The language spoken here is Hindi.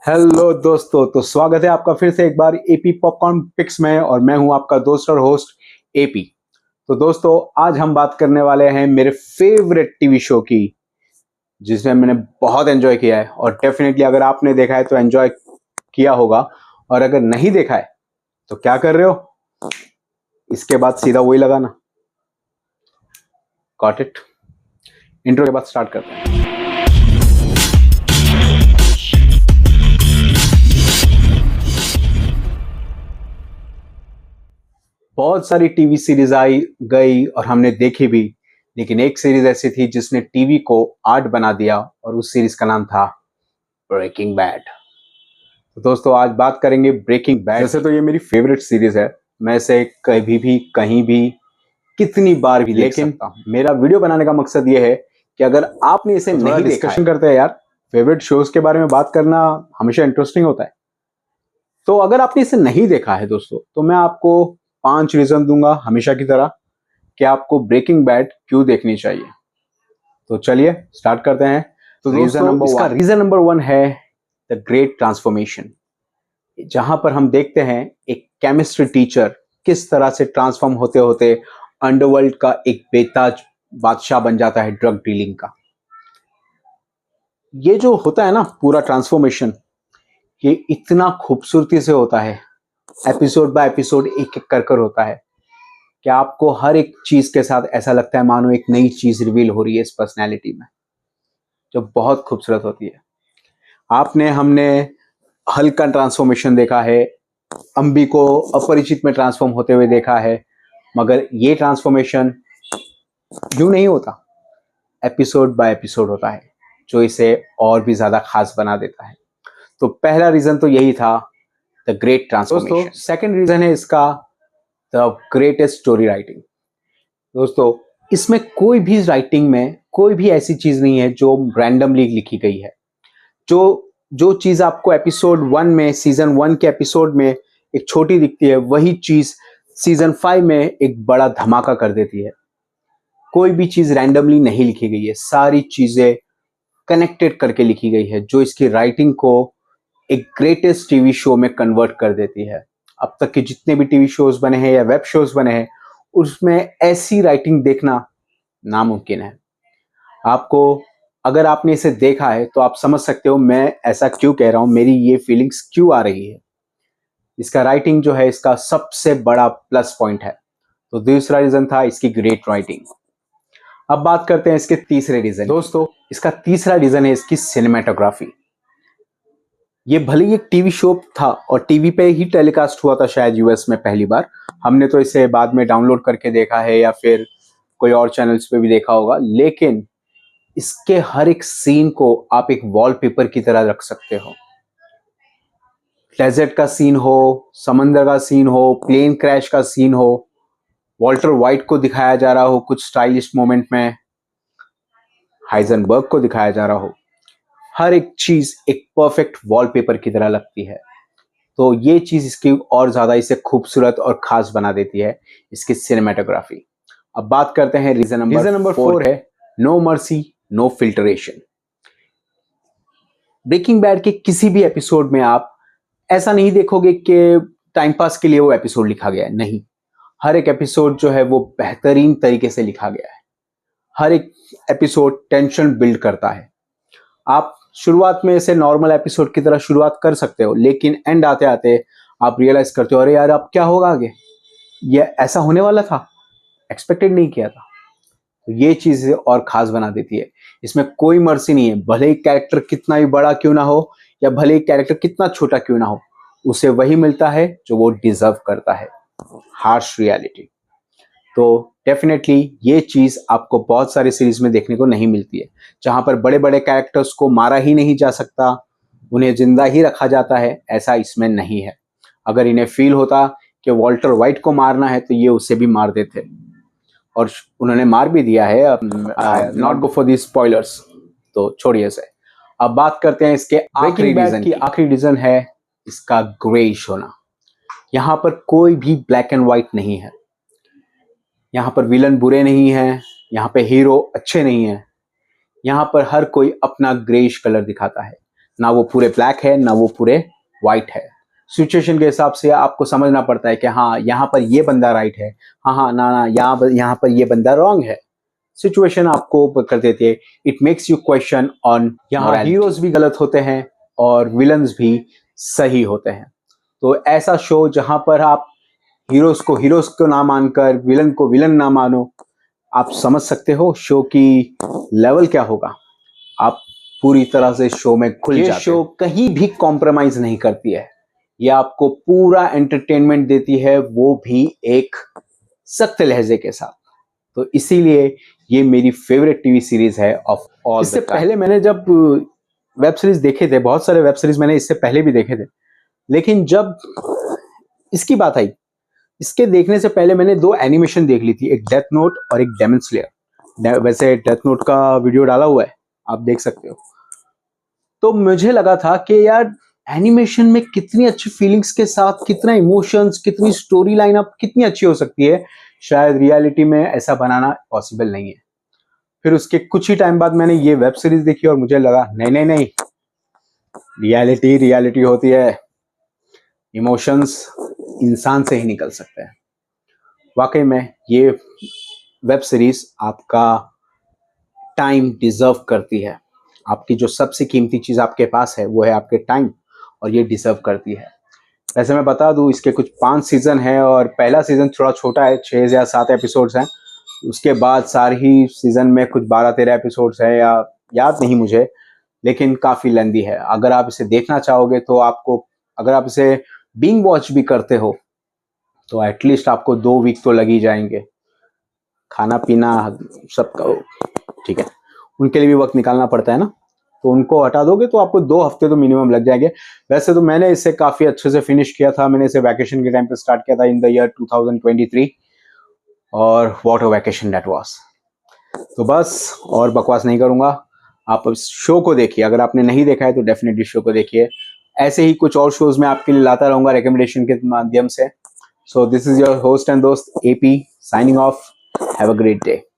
हेलो दोस्तों, तो स्वागत है आपका फिर से एक बार एपी पॉपकॉर्न पिक्स में। और मैं हूं आपका दोस्त और होस्ट एपी। तो दोस्तों, आज हम बात करने वाले हैं मेरे फेवरेट टीवी शो की, जिसमें मैंने बहुत एंजॉय किया है। और डेफिनेटली अगर आपने देखा है तो एंजॉय किया होगा, और अगर नहीं देखा है तो क्या कर रहे हो, इसके बाद सीधा वही लगाना। Got it. इंट्रो के बाद स्टार्ट करते हैं। बहुत सारी टीवी सीरीज आई गई और हमने देखी भी, लेकिन एक सीरीज ऐसी थी जिसने टीवी को आर्ट बना दिया, और उस सीरीज का नाम था ब्रेकिंग बैड। तो दोस्तों, आज बात करेंगे ब्रेकिंग बैड। वैसे तो ये मेरी फेवरेट सीरीज है, मैं इसे कभी भी कहीं भी कितनी बार भी देख सकता हूं। मेरा वीडियो बनाने का मकसद ये है कि अगर आपने इसे नहीं देखा, डिस्कशन करते हैं यार। फेवरेट शोज के बारे में बात करना हमेशा इंटरेस्टिंग होता है। तो अगर आपने इसे नहीं देखा है दोस्तों, तो मैं आपको 5 रीजन दूंगा हमेशा की तरह कि आपको ब्रेकिंग बैड क्यों देखनी चाहिए। तो चलिए स्टार्ट करते हैं। तो दोस्तों, इसका रीजन नंबर 1 है द ग्रेट ट्रांसफॉर्मेशन, जहां पर हम देखते हैं एक केमिस्ट्री टीचर किस तरह से ट्रांसफॉर्म होते होते अंडरवर्ल्ड का एक बेताज बादशाह बन जाता है ड्रग डीलिंग का। ये जो होता है ना पूरा ट्रांसफॉर्मेशन, ये इतना खूबसूरती से होता है, एपिसोड बाय एपिसोड एक एक कर कर होता है कि आपको हर एक चीज के साथ ऐसा लगता है मानो एक नई चीज रिवील हो रही है इस पर्सनैलिटी में, जो बहुत खूबसूरत होती है। हमने हल्का ट्रांसफॉर्मेशन देखा है, अंबी को अपरिचित में ट्रांसफॉर्म होते हुए देखा है, मगर ये ट्रांसफॉर्मेशन यूं नहीं होता, एपिसोड बाय एपिसोड होता है, जो इसे और भी ज्यादा खास बना देता है। तो पहला रीजन तो यही था, the great transformation. Second reason है इसका द ग्रेटेस्ट स्टोरी राइटिंग। दोस्तों, इसमें कोई भी राइटिंग में कोई भी ऐसी चीज नहीं है जो रैंडमली लिखी गई है। जो जो चीज आपको एपिसोड 1 में, सीजन 1 के एपिसोड में एक छोटी दिखती है, वही चीज सीजन 5 में एक बड़ा धमाका कर देती है। कोई भी चीज रैंडमली नहीं लिखी गई है, सारी चीजें कनेक्टेड करके लिखी गई है, जो इसकी राइटिंग को एक ग्रेटेस्ट टीवी शो में कन्वर्ट कर देती है। अब तक के जितने भी टीवी शोज बने हैं या वेब शोज बने हैं, उसमें ऐसी राइटिंग देखना नामुमकिन है। आपको, अगर आपने इसे देखा है तो आप समझ सकते हो मैं ऐसा क्यों कह रहा हूं, मेरी ये फीलिंग्स क्यों आ रही है। इसका राइटिंग जो है इसका सबसे बड़ा प्लस पॉइंट है। तो दूसरा रीजन था इसकी ग्रेट राइटिंग। अब बात करते हैं इसके तीसरे रीजन। दोस्तों, इसका तीसरा रीजन है इसकी सिनेमेटोग्राफी। ये भले ही एक टीवी शो था और टीवी पे ही टेलीकास्ट हुआ था शायद यूएस में पहली बार, हमने तो इसे बाद में डाउनलोड करके देखा है या फिर कोई और चैनल्स पे भी देखा होगा, लेकिन इसके हर एक सीन को आप एक वॉलपेपर की तरह रख सकते हो। डेजर्ट का सीन हो, समंदर का सीन हो, प्लेन क्रैश का सीन हो, वॉल्टर वाइट को दिखाया जा रहा हो कुछ स्टाइलिश मोमेंट में, हाइजनबर्ग को दिखाया जा रहा हो, हर एक चीज एक परफेक्ट वॉलपेपर की तरह लगती है। तो ये चीज इसकी और ज्यादा इसे खूबसूरत और खास बना देती है, इसकी सिनेमेटोग्राफी। अब बात करते हैं रीजन नंबर 4 है no mercy no filtration. Breaking bad के किसी भी एपिसोड में आप ऐसा नहीं देखोगे कि टाइम पास के लिए वो एपिसोड लिखा गया है, नहीं। हर एक एपिसोड जो है वो बेहतरीन तरीके से लिखा गया है। हर एक एपिसोड टेंशन बिल्ड करता है। आप शुरुआत में इसे नॉर्मल एपिसोड की तरह शुरुआत कर सकते हो, लेकिन एंड आते आते आप रियलाइज करते हो, अरे यार अब क्या होगा आगे, ये ऐसा होने वाला था, एक्सपेक्टेड नहीं किया था। तो ये चीज और खास बना देती है। इसमें कोई मर्जी नहीं है, भले ही कैरेक्टर कितना भी बड़ा क्यों ना हो या भले ही कैरेक्टर कितना छोटा क्यों ना हो, उसे वही मिलता है जो वो डिजर्व करता है। Harsh reality. तो डेफिनेटली ये चीज आपको बहुत सारी सीरीज में देखने को नहीं मिलती है, जहां पर बड़े बड़े कैरेक्टर्स को मारा ही नहीं जा सकता, उन्हें जिंदा ही रखा जाता है, ऐसा इसमें नहीं है। अगर इन्हें फील होता कि वॉल्टर वाइट को मारना है तो ये उसे भी मार देते, और उन्होंने मार भी दिया है। Not go for the spoilers, तो छोड़िए इसे। अब बात करते हैं इसके आखिरी रीजन की। आखिरी रीजन है इसका ग्रेइश होना। यहाँ पर कोई भी ब्लैक एंड व्हाइट नहीं है। यहाँ पर विलन बुरे नहीं है, यहाँ पे हीरो अच्छे नहीं है। यहाँ पर हर कोई अपना ग्रेइश कलर दिखाता है। ना वो पूरे ब्लैक है ना वो पूरे वाइट है। सिचुएशन के हिसाब से आपको समझना पड़ता है कि हाँ यहाँ पर ये बंदा राइट है, हाँ हाँ ना ना यहाँ पर ये बंदा रॉन्ग है। सिचुएशन आपको कर देती है। It makes you question on, यहाँ हीरोज भी गलत होते हैं और विलन्स भी सही होते हैं। तो ऐसा शो जहां पर आप हीरोज को ना मानकर विलन को विलन ना मानो, आप समझ सकते हो शो की लेवल क्या होगा। आप पूरी तरह से शो में खुल जाते हो। ये शो कहीं भी कॉम्प्रोमाइज नहीं करती है, ये आपको पूरा एंटरटेनमेंट देती है, वो भी एक सख्त लहजे के साथ। तो इसीलिए ये मेरी फेवरेट टीवी सीरीज है ऑफ ऑल। इससे पहले मैंने जब वेब सीरीज देखे थे, बहुत सारे वेब सीरीज मैंने इससे पहले भी देखे थे, लेकिन जब इसकी बात आई, इसके देखने से पहले मैंने दो एनिमेशन देख ली थी, एक डेथ नोट और एक डेमन स्लेयर। वैसे डेथ नोट का वीडियो डाला हुआ है, आप देख सकते हो। तो मुझे लगा था कि यार एनिमेशन में कितनी अच्छी फीलिंग्स के साथ, कितना इमोशंस, कितनी स्टोरी लाइन अप कितनी अच्छी हो सकती है, शायद रियलिटी में ऐसा बनाना पॉसिबल नहीं है। फिर उसके कुछ ही टाइम बाद मैंने ये वेब सीरीज देखी और मुझे लगा नहीं नहीं नहीं, रियलिटी होती है, इमोशंस इंसान से ही निकल सकते हैं। वाकई में ये वेब सीरीज आपका टाइम डिजर्व करती है। आपकी जो सबसे कीमती चीज आपके पास है वो है आपके टाइम, और ये डिजर्व करती है। वैसे मैं बता दूं, इसके कुछ 5 सीजन है और पहला सीजन थोड़ा छोटा है, 6 या 7 एपिसोड्स हैं। उसके बाद सारे ही सीजन में कुछ 12-13 एपिसोड्स हैं, या याद नहीं मुझे, लेकिन काफी लेंदी है। अगर आप इसे देखना चाहोगे तो आपको, अगर आप इसे बिंग वॉच भी करते हो तो एटलीस्ट आपको 2 वीक तो लग ही जाएंगे। खाना पीना सब ठीक है, उनके लिए भी वक्त निकालना पड़ता है ना, तो उनको हटा दोगे तो आपको 2 हफ्ते तो मिनिमम लग जाएंगे। वैसे तो मैंने इसे काफी अच्छे से फिनिश किया था, मैंने इसे वैकेशन के टाइम पे स्टार्ट किया था इन द ईयर 2023, और what a vacation that was. तो बस और बकवास नहीं करूंगा, आप इस शो को देखिए। अगर आपने नहीं देखा है तो डेफिनेटली शो को देखिए। ऐसे ही कुछ और शोज मैं आपके लिए लाता रहूंगा रिकमेंडेशन के माध्यम से। So this is your host and दोस्त AP signing off. Have a great day.